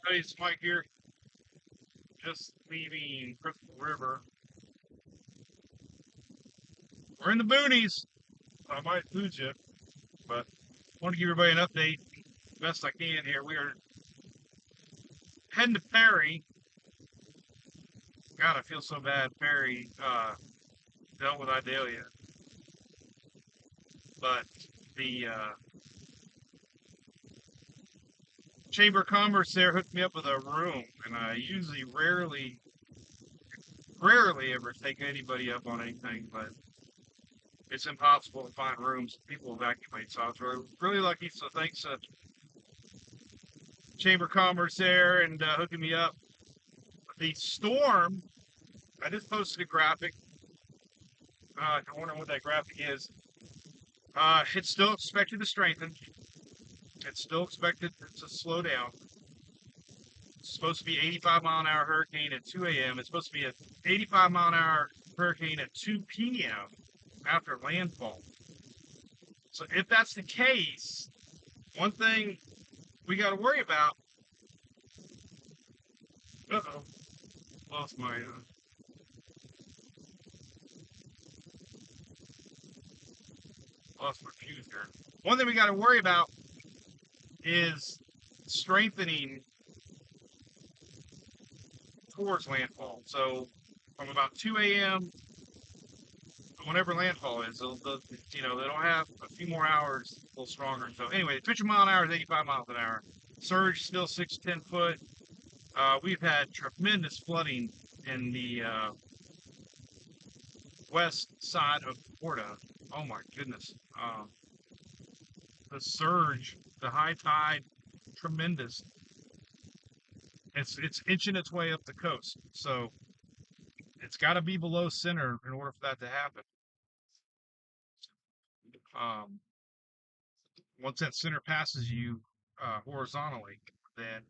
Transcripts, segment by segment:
Hey, it's Mike here. Just leaving Crystal River. We're in the boonies. I might lose you, but I want to give everybody an update best I can here. We are heading to Perry. God, I feel so bad. Perry dealt with Idalia, but the Chamber of Commerce there hooked me up with a room, and I usually rarely ever take anybody up on anything, but it's impossible to find rooms. People evacuate, so I was really lucky. So thanks, Chamber of Commerce there and hooking me up. The storm, I just posted a graphic. I wonder what that graphic is. It's still expected to strengthen. It's still expected to slow down. It's supposed to be 85-mile-an-hour hurricane at 2 a.m. It's supposed to be an 85-mile-an-hour hurricane at 2 p.m. after landfall. So if that's the case, one thing we got to worry about. Uh-oh, lost my fuse here. One thing we got to worry about is strengthening towards landfall. So from about 2 a.m. whenever landfall is, they'll have a few more hours, a little stronger. So anyway, the pitcher mile an hour is 85 miles an hour. Surge still 6 to 10 foot. We've had tremendous flooding in the west side of Florida. Oh my goodness. The surge, the high tide, tremendous. It's inching its way up the coast. So it's got to be below center in order for that to happen. Um, Once that center passes you horizontally, then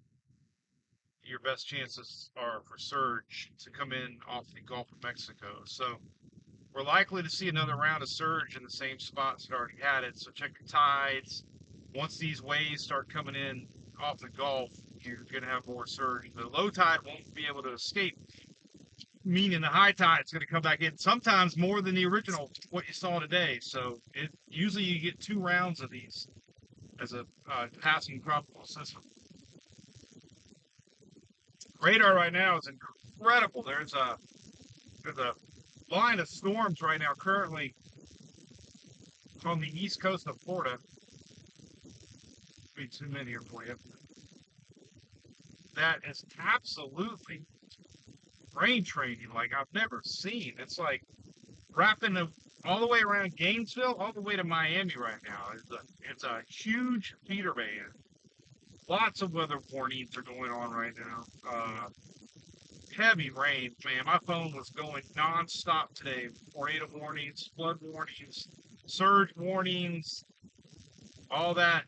your best chances are for surge to come in off the Gulf of Mexico. So we're likely to see another round of surge in the same spots that already had it. So check your tides. Once these waves start coming in off the Gulf, you're going to have more surge. The low tide won't be able to escape, meaning the high tide is going to come back in. Sometimes more than the original, what you saw today. So usually you get 2 rounds of these as a passing tropical system. Radar right now is incredible. There's a line of storms right now currently on the east coast of Florida. Be too many here for you. That is absolutely brain training like I've never seen. It's like wrapping all the way around Gainesville, all the way to Miami right now. It's a huge feeder band. Lots of weather warnings are going on right now. Heavy rain, man. My phone was going nonstop today. Tornado warnings, flood warnings, surge warnings, all that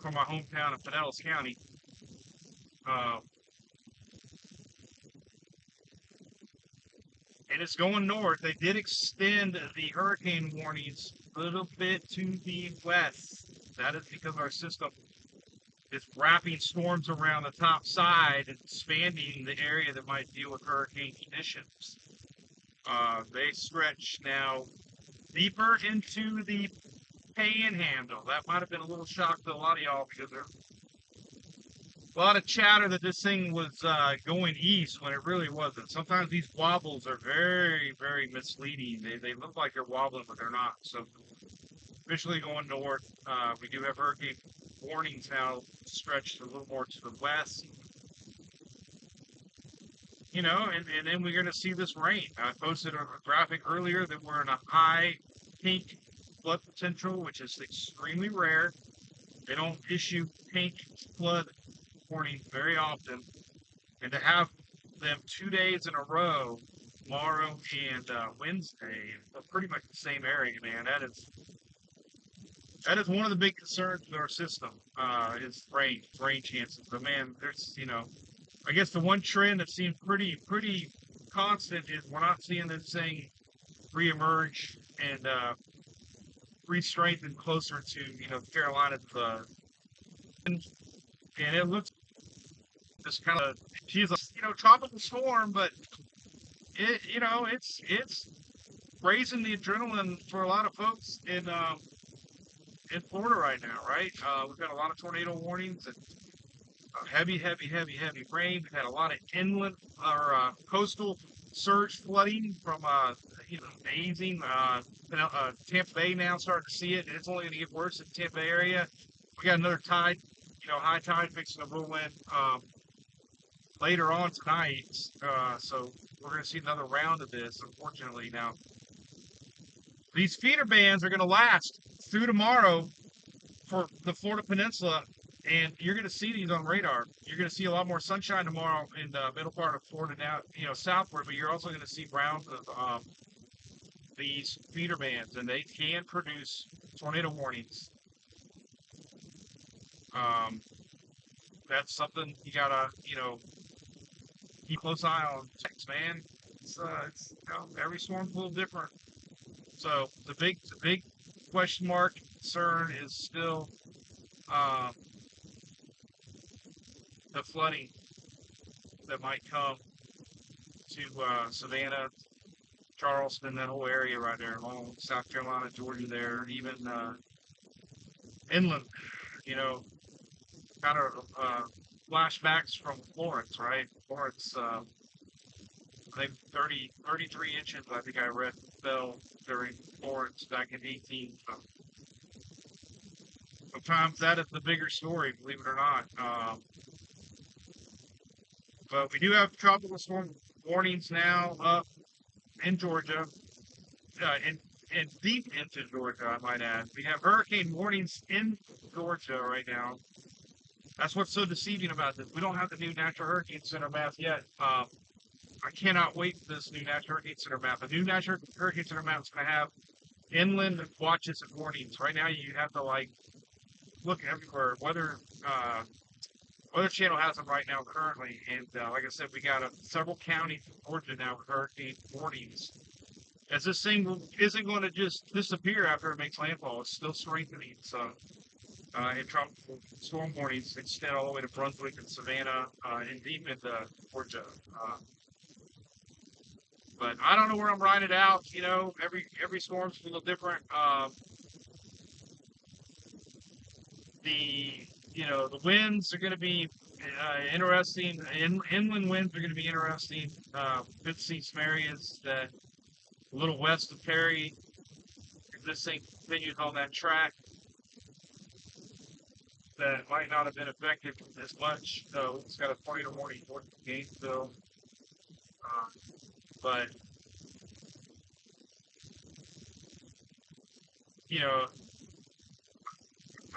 from my hometown of Pinellas County. Uh, and it's going north. They did extend the hurricane warnings a little bit to the west. That is because our system is wrapping storms around the top side and expanding the area that might deal with hurricane conditions. They stretch now deeper into the panhandle. That might have been a little shock to a lot of y'all because there's a lot of chatter that this thing was going east when it really wasn't. Sometimes these wobbles are very, very misleading. They look like they're wobbling, but they're not. So officially going north. We do have hurricane warnings now stretched a little more to the west. And then we're going to see this rain. I posted a graphic earlier that we're in a high pink flood potential, which is extremely rare. They don't issue pink flood warnings very often. And to have them 2 days in a row, tomorrow and Wednesday, pretty much the same area, man, that is one of the big concerns with our system, is rain chances. But man, there's, I guess the one trend that seems pretty constant is we're not seeing this thing reemerge and re-strengthen closer to, the Carolinas. And it looks Just kind of, she's a tropical storm, but it's raising the adrenaline for a lot of folks in Florida right now, right? We've got a lot of tornado warnings and heavy, heavy, heavy, heavy rain. We've had a lot of inland or coastal surge flooding from amazing. Tampa Bay now starting to see it, and it's only going to get worse in the Tampa Bay area. We got another tide, high tide fixing to roll in later on tonight. So we're going to see another round of this, unfortunately. Now, these feeder bands are going to last through tomorrow for the Florida Peninsula, and you're going to see these on radar. You're going to see a lot more sunshine tomorrow in the middle part of Florida now, southward, but you're also going to see rounds of these feeder bands, and they can produce tornado warnings. That's something you gotta, keep a close eye on, man. It's every storm's a little different. So the big question mark concern is still the flooding that might come to Savannah, Charleston, that whole area right there, along South Carolina, Georgia there, even inland, kind of flashbacks from Florence, right? Florence, I think 33 inches, I think I read, fell during Florence back in 18. Sometimes that is the bigger story, believe it or not. But we do have tropical storm warnings now up in Georgia, and deep into Georgia, I might add. We have hurricane warnings in Georgia right now. That's what's so deceiving about this. We don't have the new National Hurricane Center map yet. I cannot wait for this new National Hurricane Center map. The new National Hurricane Center map is going to have inland watches and warnings. Right now, you have to look everywhere. Weather Channel has them right now currently, and like I said, we got several counties in Georgia now with hurricane warnings. As this thing isn't going to just disappear after it makes landfall, it's still strengthening. So, in tropical storm warnings extend all the way to Brunswick and Savannah and deep into Georgia. But I don't know where I'm riding it out. Every storm's a little different. The winds are going to be interesting. Inland winds are going to be interesting. Could see some areas that a little west of Perry, if this thing continues on that track, that might not have been affected as much. So it's got a tornado warning north of Gainesville. But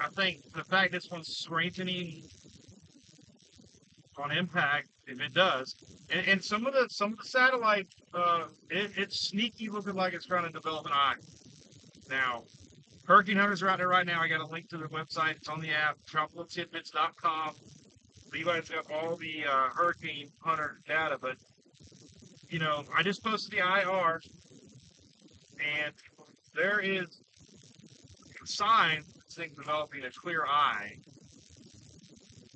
I think the fact this one's strengthening on impact, if it does, and some of the satellite, it's sneaky looking like it's trying to develop an eye. Now, hurricane hunters are out there right now. I got a link to the website. It's on the app, tropicaltidbits.com. Levi's got all the hurricane hunter data, but I just posted the IR, and there is signs of this thing developing a clear eye.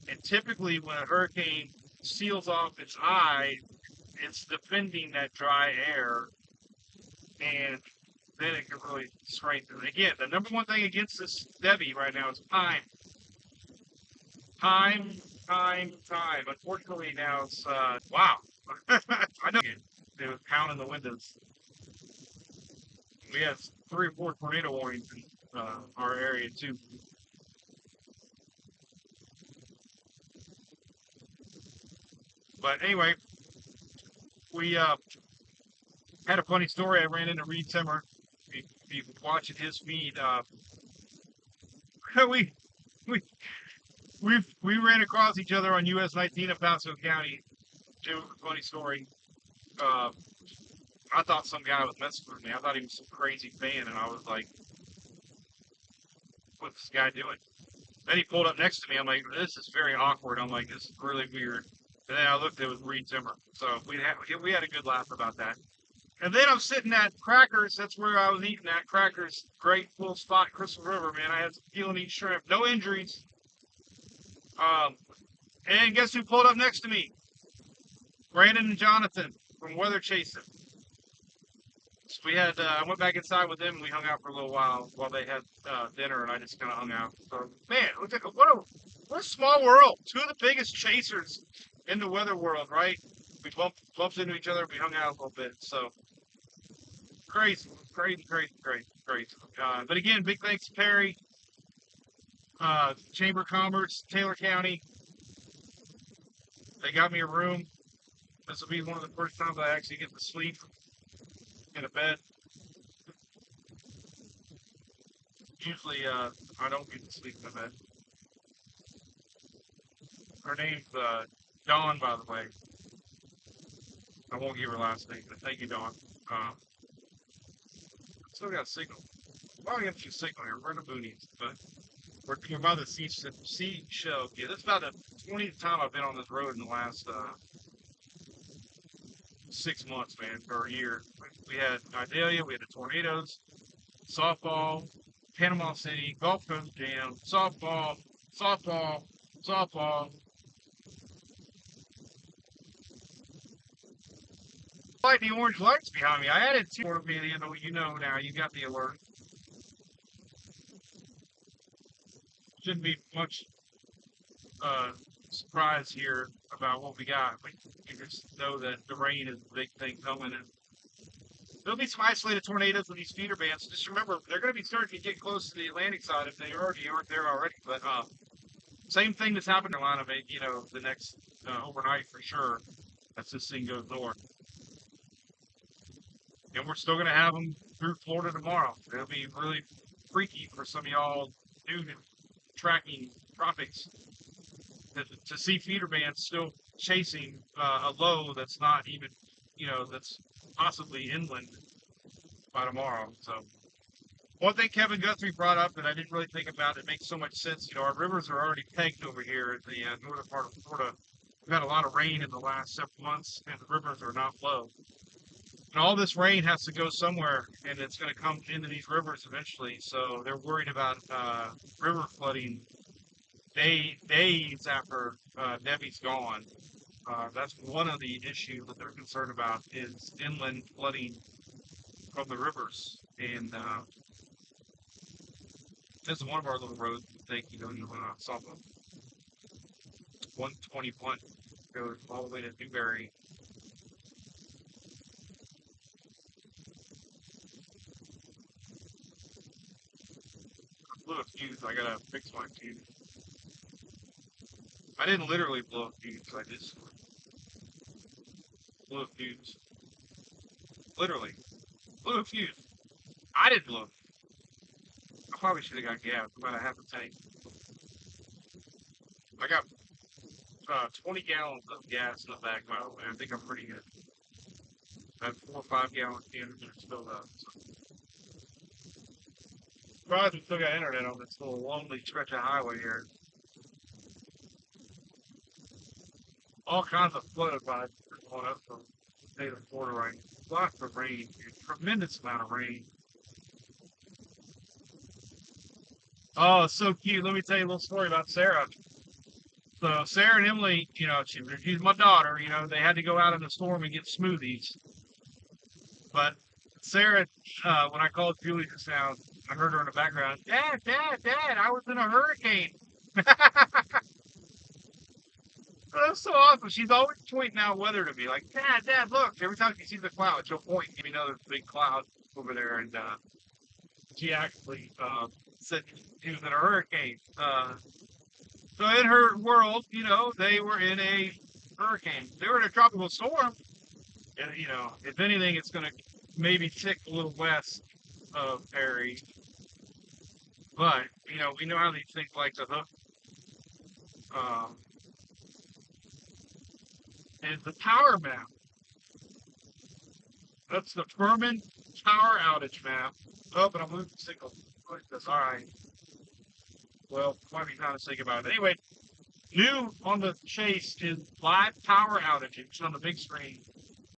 And typically, when a hurricane seals off its eye, it's defending that dry air, and then it can really strengthen. Again, the number one thing against this Debbie right now is time. Time. Unfortunately, now it's wow. I know they were pounding the windows. We have 3 or 4 tornado warnings in our area too. But anyway, we had a funny story. I ran into Reed Timmer. If you're watching his feed, we ran across each other on US 19 in Pasco County. Funny story. I thought some guy was messing with me. I thought he was some crazy fan, and I was like, "What's this guy doing?" Then he pulled up next to me. I'm like, "This is very awkward." I'm like, "This is really weird." And then I looked, it was Reed Timmer. So we had a good laugh about that. And then I'm sitting at Crackers. That's where I was eating at. Crackers, great full spot, Crystal River, man. I had to peel and eat shrimp. No injuries. And guess who pulled up next to me? Brandon and Jonathan from Weather Chasing. So we had, I went back inside with them and we hung out for a little while they had dinner, and I just kind of hung out. So, man, what a small world. Two of the biggest chasers in the weather world, right? We bumped into each other, we hung out a little bit. So, crazy. But again, big thanks to Perry, Chamber of Commerce, Taylor County. They got me a room. This will be one of the first times I actually get to sleep in a bed. Usually, I don't get to sleep in a bed. Her name's Dawn, by the way. I won't give her last name, but thank you, Dawn. Still got signal. Well, we have some signal here. We're in the boonies, but we're by the seashell. Yeah, that's about the 20th time I've been on this road in the last 6 months, man, or a year. We had Idalia, we had the tornadoes, softball, Panama City, Gulf Coast Jam, softball. I like the orange lights behind me. I added 2 more me, you know now. You got the alert. Shouldn't be much surprise here about what we got. You just know that the rain is the big thing coming. And there'll be some isolated tornadoes with these feeder bands. Just remember, they're going to be starting to get close to the Atlantic side if they already aren't there already. But same thing that's happened in Carolina, the next overnight for sure, as this thing goes north. And we're still going to have them through Florida tomorrow. It'll be really freaky for some of y'all new to tracking tropics to see feeder bands still chasing a low that's not even, that's possibly inland by tomorrow. So one thing Kevin Guthrie brought up that I didn't really think about, it makes so much sense. Our rivers are already pegged over here in the northern part of Florida. We've had a lot of rain in the last several months, and the rivers are not low. And all this rain has to go somewhere, and it's going to come into these rivers eventually. So they're worried about river flooding days after Debbie's gone. That's one of the issues that they're concerned about is inland flooding from the rivers. And this is one of our little roads. You saw 121 goes all the way to Newberry. Blew a fuse. I gotta fix my fuse. I didn't literally blow a fuse. I just blew a fuse. Literally. Blew a fuse. I didn't blow it. I probably should have got gas. About a half a tank. I got 20 gallons of gas in the back, by the way. I think I'm pretty good. I have 4 or 5 gallon cans that are filled up. So. Surprised we still got internet on this little lonely stretch of highway here. All kinds of flood advice going up from the state of Florida right now. Lots of rain, tremendous amount of rain. Oh, it's so cute. Let me tell you a little story about Sarah. So Sarah and Emily, she's my daughter. They had to go out in the storm and get smoothies. But Sarah, when I called Julie just now, I heard her in the background. Dad, I was in a hurricane. That's so awesome. She's always pointing out weather to me. Like, Dad, look. Every time she sees a cloud, she'll point and give me another big cloud over there. And she actually said she was in a hurricane. So in her world, they were in a hurricane. They were in a tropical storm. And, if anything, it's going to maybe tick a little west of Perry. But, we know how these things like to hook. And the power map. That's the Furman power outage map. Oh, but I'm losing signal. That's all right. Well, might be time to think about it. Anyway, new on the chase is live power outages on the big screen.